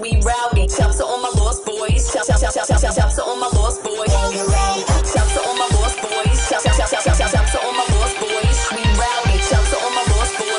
we rowdy. Shouts to all my lost boys. Shouts to all my lost boys. Shouts to all my lost boys. Shouts to all my lost boys. We rowdy. Shouts to all my lost boys.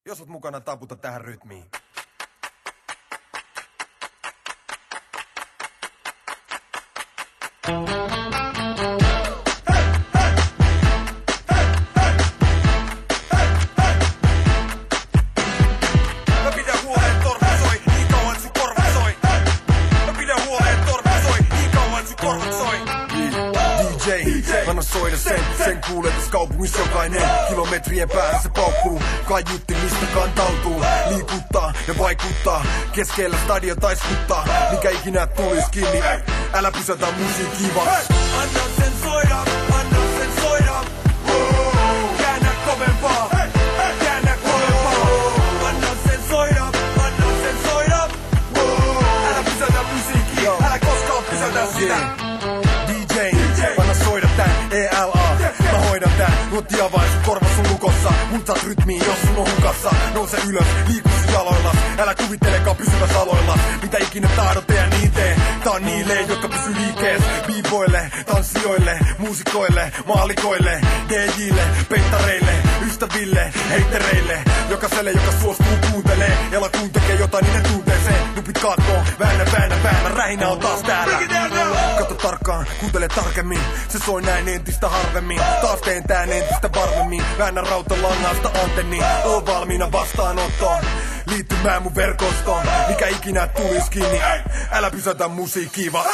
Jos oot mukana, taputa tähän rytmiin. Mä pidän huoleen, torvi soi, niin kauan sun korvat soi. Mä pidän huoleen, torvi soi, niin kauan sun korvat soi. DJ, anna soida sen kuulee tässä kaupungissa jokainen. Kilometrien päähän se paukkuu, kaiutti mistä kantautuu. Liikuttaa ja vaikuttaa, keskellä stadio taiskuttaa. Mikä ikinä tulis kiinni, älä pysätä musiikkiin vaan. Anna sen soida, anna sen soida. Käännä kovempaa, käännä kovempaa. Anna sen soida, anna sen soida. Älä pysätä musiikkiin, älä koskaan pysätä sitä. Anna soida tää, ELA, mä hoidan tää. Nuotia vain sun korvas sun lukossa. Mun saat rytmiin, jos sun on hukassa. Nouse ylös, liiku sun jaloillas. Älä kuvittelekaan pysyväs aloillas. Mitä ikinä tahdot tee, niin tee. Tää on niille, jotka pysy liikkees. B-boille, tanssijoille, muusikoille, maalikoille, DJille, peittareille, ystäville, heittereille. Jokaiselle, joka suostuu kuuntelee. Ja lakuun tekee jotain niiden tunteeseen. Nupit kaatoo, väännä, rähinä on taas täällä. Katso tarkkaan, kuuntele tarkemmin. Se soi näin entistä harvemmin. Taas teen tän entistä varmemmin. Väännä rautalangasta antenni. Oon valmiina vastaanottoon. Liittymään mun verkostoon. Mikä ikinä tulis kiinni. Älä pysätä musiikkiin vaan.